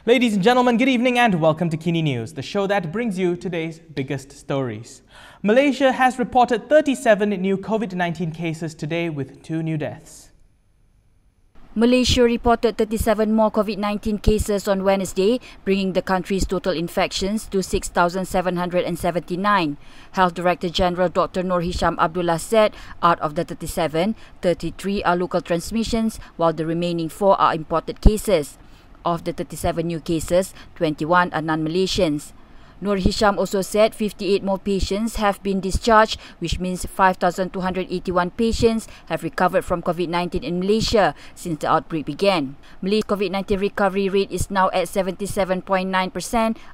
Ladies and gentlemen, good evening and welcome to Kini News, the show that brings you today's biggest stories. Malaysia has reported 37 new COVID-19 cases today with 2 new deaths. Malaysia reported 37 more COVID-19 cases on Wednesday, bringing the country's total infections to 6,779. Health Director General Dr. Noor Hisham Abdullah said out of the 37, 33 are local transmissions, while the remaining 4 are imported cases. Of the 37 new cases, 21 are non-Malaysians. Noor Hisham also said 58 more patients have been discharged, which means 5,281 patients have recovered from COVID-19 in Malaysia since the outbreak began. Malaysia's COVID-19 recovery rate is now at 77.9%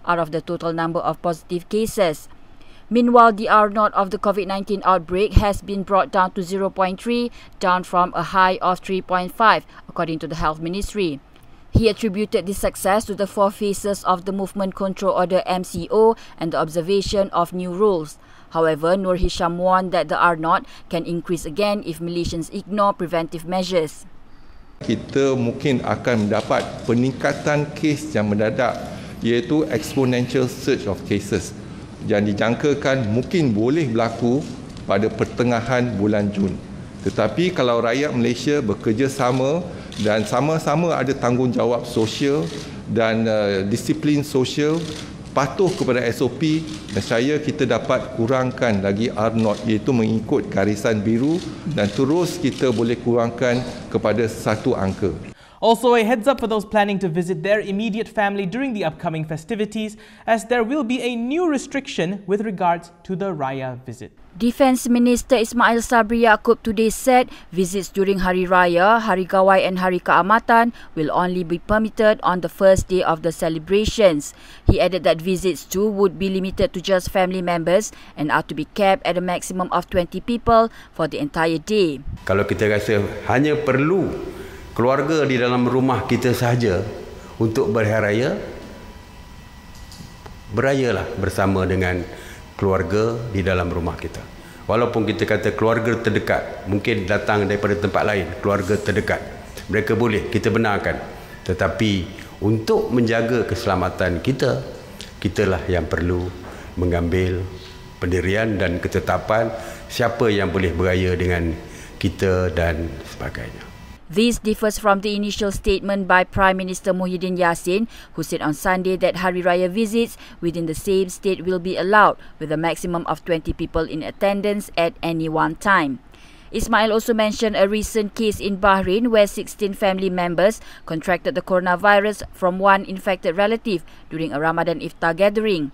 out of the total number of positive cases. Meanwhile, the R0 of the COVID-19 outbreak has been brought down to 0.3, down from a high of 3.5, according to the Health Ministry. He attributed this success to the 4 phases of the Movement Control Order MCO and the observation of new rules. However, Noor Hisham warned that the R0 can increase again if Malaysians ignore preventive measures. Kita mungkin akan mendapat peningkatan kes yang mendadak, iaitu exponential surge of cases yang dijangkakan mungkin boleh berlaku pada pertengahan bulan Jun. Tetapi kalau rakyat Malaysia bekerjasama dan sama-sama ada tanggungjawab sosial dan disiplin sosial, patuh kepada SOP, nescaya kita dapat kurangkan lagi R0, iaitu mengikut garisan biru, dan terus kita boleh kurangkan kepada 1 angka. Also, a heads up for those planning to visit their immediate family during the upcoming festivities, as there will be a new restriction with regards to the Raya visit. Defence Minister Ismail Sabri Yaakob today said visits during Hari Raya, Hari Gawai and Hari Kaamatan will only be permitted on the first day of the celebrations. He added that visits too would be limited to just family members and are to be kept at a maximum of 20 people for the entire day. Kalau kita rasa hanya perlu keluarga di dalam rumah kita sahaja untuk berhari raya, berayalah bersama dengan keluarga di dalam rumah kita. Walaupun kita kata keluarga terdekat, mungkin datang daripada tempat lain, keluarga terdekat, mereka boleh, kita benarkan. Tetapi untuk menjaga keselamatan kita, kitalah yang perlu mengambil pendirian dan ketetapan siapa yang boleh beraya dengan kita dan sebagainya. This differs from the initial statement by Prime Minister Muhyiddin Yassin, who said on Sunday that Hari Raya visits within the same state will be allowed with a maximum of 20 people in attendance at any one time. Ismail also mentioned a recent case in Bahrain where 16 family members contracted the coronavirus from one infected relative during a Ramadan iftar gathering.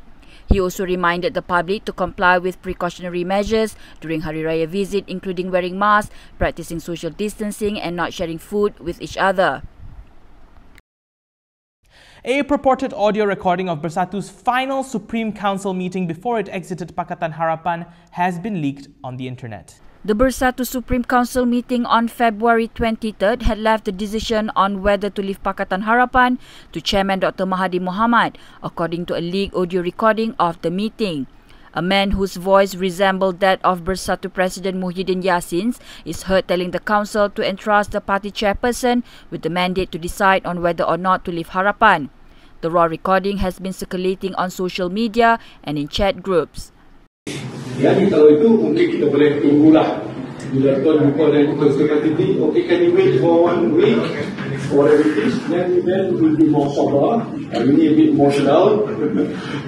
He also reminded the public to comply with precautionary measures during Hari Raya visit, including wearing masks, practicing social distancing and not sharing food with each other. A purported audio recording of Bersatu's final Supreme Council meeting before it exited Pakatan Harapan has been leaked on the internet. The Bersatu Supreme Council meeting on February 23rd had left the decision on whether to leave Pakatan Harapan to Chairman Dr. Mahathir Mohamad, according to a leaked audio recording of the meeting. A man whose voice resembled that of Bersatu President Muhyiddin Yassin's is heard telling the council to entrust the party chairperson with the mandate to decide on whether or not to leave Harapan. The raw recording has been circulating on social media and in chat groups. Jadi kalau itu mungkin kita boleh tunggulah bila tuan buka dan kita TV, okay, can you wait for 1 week or whatever it is, then we'll be more sober, we need a bit emotional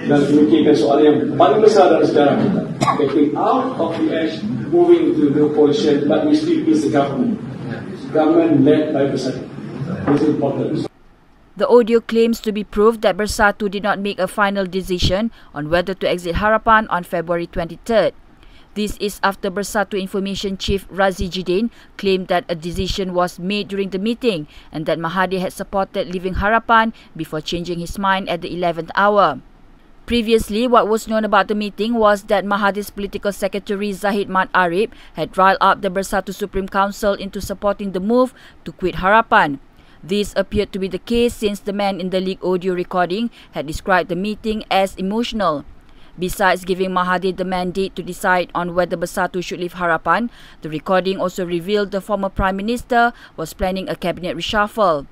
dan memikirkan soal yang paling besar dalam sejarah kita, getting out of the edge, moving to the opposition, but we still is the government led by Besar. This is important. The audio claims to be proof that Bersatu did not make a final decision on whether to exit Harapan on February 23rd. This is after Bersatu Information Chief Razi Jidin claimed that a decision was made during the meeting and that Mahathir had supported leaving Harapan before changing his mind at the 11th hour. Previously, what was known about the meeting was that Mahathir's political secretary Zahid Mat Arif had riled up the Bersatu Supreme Council into supporting the move to quit Harapan. This appeared to be the case since the man in the leaked audio recording had described the meeting as emotional. Besides giving Mahathir the mandate to decide on whether Bersatu should leave Harapan, the recording also revealed the former Prime Minister was planning a cabinet reshuffle.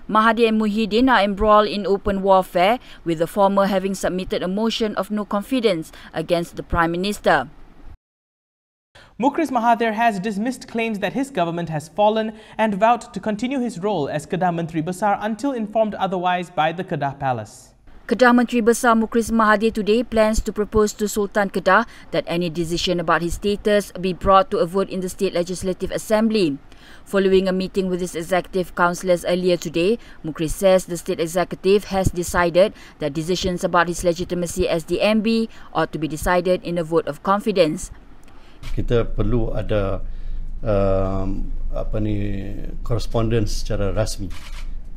Mahathir and Muhyiddin are embroiled in open warfare, with the former having submitted a motion of no confidence against the Prime Minister. Mukhriz Mahathir has dismissed claims that his government has fallen and vowed to continue his role as Kedah Menteri Besar until informed otherwise by the Kedah Palace. Kedah Menteri Besar Mukhriz Mahathir today plans to propose to Sultan Kedah that any decision about his status be brought to a vote in the State Legislative Assembly. Following a meeting with his executive councillors earlier today, Mukhriz says the state executive has decided that decisions about his legitimacy as the MB ought to be decided in a vote of confidence. Kita perlu ada correspondence secara rasmi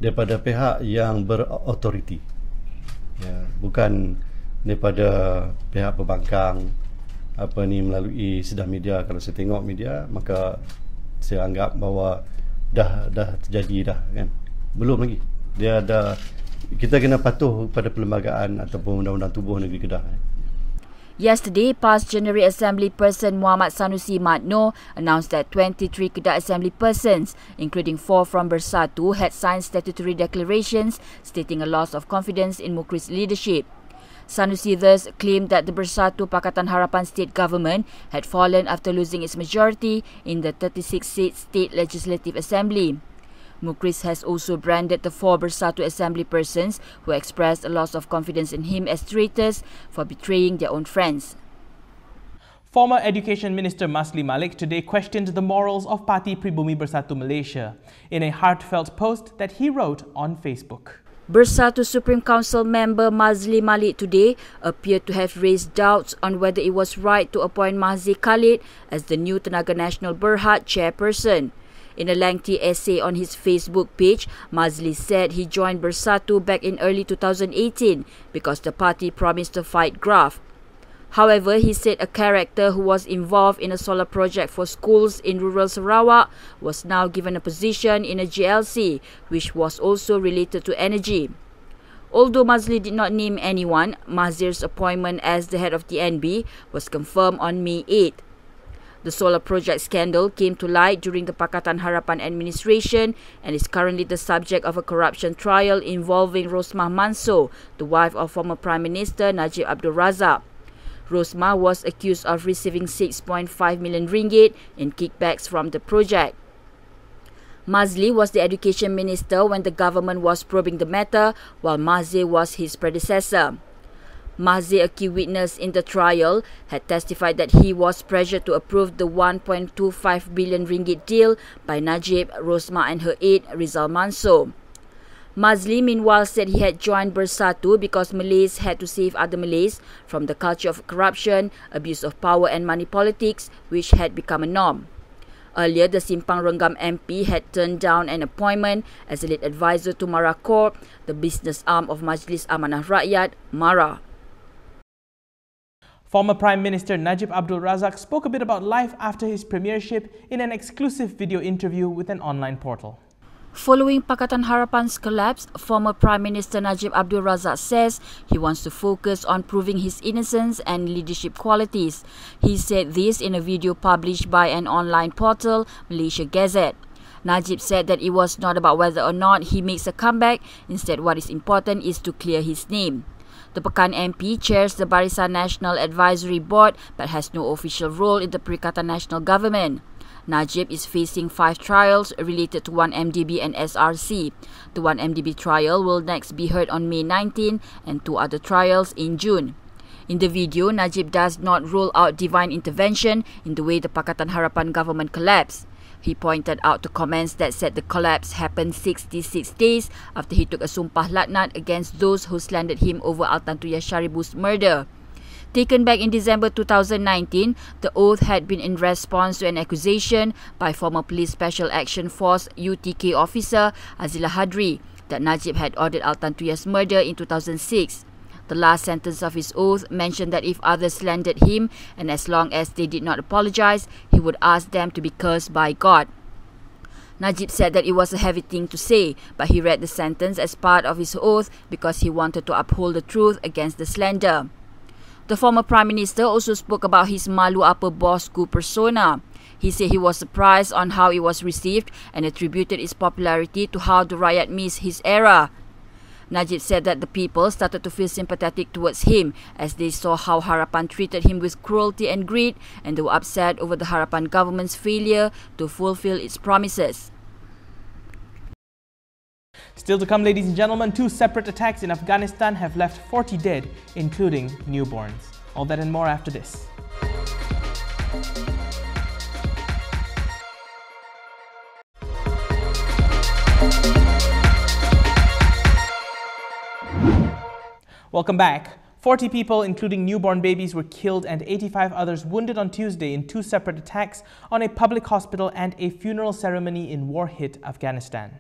daripada pihak yang berautoriti, ya, bukan daripada pihak pembangkang melalui sidang media. Kalau saya tengok media, maka saya anggap bahawa dah terjadi dah, kan. Belum lagi. Kita kena patuh pada perlembagaan ataupun undang-undang tubuh negeri Kedah. Yesterday, past January Assembly Person Muhammad Sanusi Madno announced that 23 Kedah Assembly persons, including 4 from Bersatu, had signed statutory declarations stating a loss of confidence in Mukhriz's leadership. Sanusi thus claimed that the Bersatu Pakatan Harapan state government had fallen after losing its majority in the 36-seat State Legislative Assembly. Mukhriz has also branded the 4 Bersatu Assembly persons who expressed a loss of confidence in him as traitors for betraying their own friends. Former Education Minister Masli Malik today questioned the morals of Parti Pribumi Bersatu Malaysia in a heartfelt post that he wrote on Facebook. Bersatu Supreme Council member Masli Malik today appeared to have raised doubts on whether it was right to appoint Mahzir Khalid as the new Tenaga Nasional Berhad chairperson. In a lengthy essay on his Facebook page, Masli said he joined Bersatu back in early 2018 because the party promised to fight graft. However, he said a character who was involved in a solar project for schools in rural Sarawak was now given a position in a GLC, which was also related to energy. Although Masli did not name anyone, Mahzir's appointment as the head of the NB was confirmed on May 8. The solar project scandal came to light during the Pakatan Harapan administration and is currently the subject of a corruption trial involving Rosmah Manso, the wife of former Prime Minister Najib Abdul Razak. Rosmah was accused of receiving 6.5 million ringgit in kickbacks from the project. Masli was the education minister when the government was probing the matter, while Mahzir was his predecessor. Mahzir, a key witness in the trial, had testified that he was pressured to approve the 1.25 billion ringgit deal by Najib, Rosmah and her aide Rizal Manso. Masli meanwhile said he had joined Bersatu because Malays had to save other Malays from the culture of corruption, abuse of power and money politics, which had become a norm. Earlier, the Simpang Renggam MP had turned down an appointment as a lead advisor to Mara Corp, the business arm of Majlis Amanah Rakyat, Mara. Former Prime Minister Najib Abdul Razak spoke a bit about life after his premiership in an exclusive video interview with an online portal. Following Pakatan Harapan's collapse, former Prime Minister Najib Abdul Razak says he wants to focus on proving his innocence and leadership qualities. He said this in a video published by an online portal, Malaysia Gazette. Najib said that it was not about whether or not he makes a comeback, instead what is important is to clear his name. The Pekan MP chairs the Barisan National Advisory Board but has no official role in the Perikatan Nasional Government. Najib is facing 5 trials related to 1MDB and SRC. The 1MDB trial will next be heard on May 19 and 2 other trials in June. In the video, Najib does not rule out divine intervention in the way the Pakatan Harapan government collapsed. He pointed out the comments that said the collapse happened 66 days after he took a sumpah laknat against those who slandered him over Altantuya Sharibu's murder. Taken back in December 2019, the oath had been in response to an accusation by former Police Special Action Force UTK officer Azila Hadri that Najib had ordered Altantuya's murder in 2006. The last sentence of his oath mentioned that if others slandered him and as long as they did not apologize, he would ask them to be cursed by God. Najib said that it was a heavy thing to say, but he read the sentence as part of his oath because he wanted to uphold the truth against the slander. The former Prime Minister also spoke about his malu apa bosku persona. He said he was surprised on how it was received and attributed its popularity to how the riot missed his era. Najib said that the people started to feel sympathetic towards him as they saw how Harapan treated him with cruelty and greed, and they were upset over the Harapan government's failure to fulfill its promises. Still to come, ladies and gentlemen, 2 separate attacks in Afghanistan have left 40 dead, including newborns. All that and more after this. Welcome back. 40 people, including newborn babies, were killed and 85 others wounded on Tuesday in 2 separate attacks on a public hospital and a funeral ceremony in war-hit Afghanistan.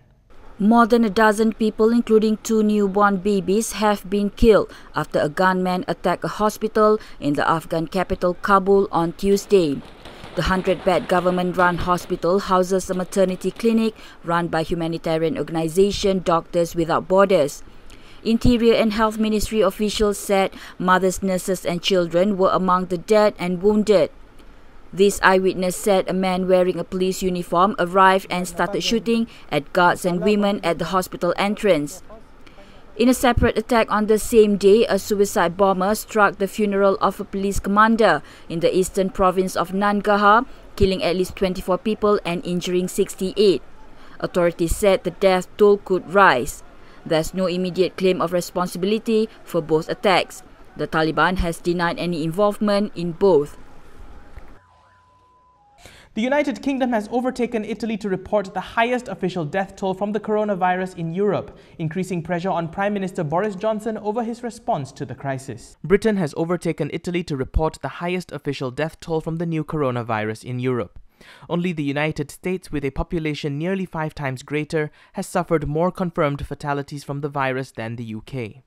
More than a dozen people, including 2 newborn babies, have been killed after a gunman attacked a hospital in the Afghan capital Kabul on Tuesday. The 100-bed government-run hospital houses a maternity clinic run by humanitarian organization Doctors Without Borders. Interior and Health Ministry officials said mothers, nurses and children were among the dead and wounded. This eyewitness said a man wearing a police uniform arrived and started shooting at guards and women at the hospital entrance. In a separate attack on the same day, a suicide bomber struck the funeral of a police commander in the eastern province of Nangarhar, killing at least 24 people and injuring 68. Authorities said the death toll could rise. There's no immediate claim of responsibility for both attacks. The Taliban has denied any involvement in both. The United Kingdom has overtaken Italy to report the highest official death toll from the coronavirus in Europe, increasing pressure on Prime Minister Boris Johnson over his response to the crisis. Britain has overtaken Italy to report the highest official death toll from the new coronavirus in Europe. Only the United States, with a population nearly 5 times greater, has suffered more confirmed fatalities from the virus than the UK.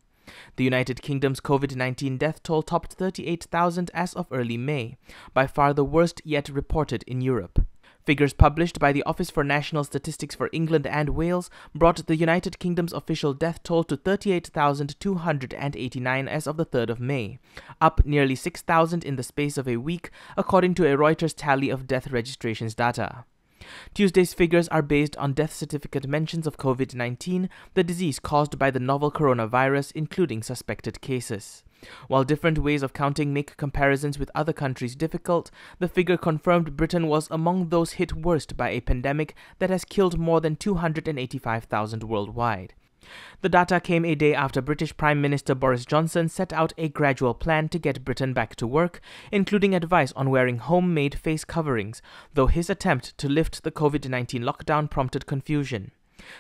The United Kingdom's COVID-19 death toll topped 38,000 as of early May, by far the worst yet reported in Europe. Figures published by the Office for National Statistics for England and Wales brought the United Kingdom's official death toll to 38,289 as of the 3rd of May, up nearly 6,000 in the space of a week, according to a Reuters tally of death registrations data. Tuesday's figures are based on death certificate mentions of COVID-19, the disease caused by the novel coronavirus, including suspected cases. While different ways of counting make comparisons with other countries difficult, the figure confirmed Britain was among those hit worst by a pandemic that has killed more than 285,000 worldwide. The data came a day after British Prime Minister Boris Johnson set out a gradual plan to get Britain back to work, including advice on wearing homemade face coverings, though his attempt to lift the COVID-19 lockdown prompted confusion.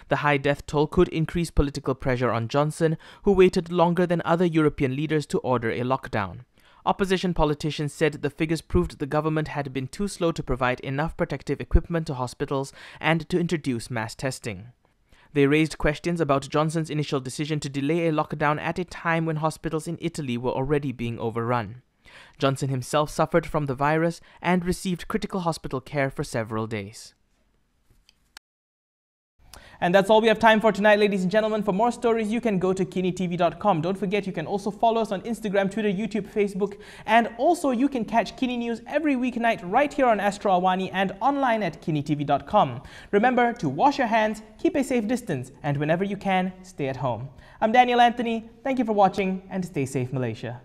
The high death toll could increase political pressure on Johnson, who waited longer than other European leaders to order a lockdown. Opposition politicians said the figures proved the government had been too slow to provide enough protective equipment to hospitals and to introduce mass testing. They raised questions about Johnson's initial decision to delay a lockdown at a time when hospitals in Italy were already being overrun. Johnson himself suffered from the virus and received critical hospital care for several days. And that's all we have time for tonight, ladies and gentlemen. For more stories, you can go to KiniTV.com. Don't forget, you can also follow us on Instagram, Twitter, YouTube, Facebook, and also you can catch Kini News every weeknight right here on Astro Awani and online at KiniTV.com. Remember to wash your hands, keep a safe distance, and whenever you can, stay at home. I'm Daniel Anthony. Thank you for watching and stay safe, Malaysia.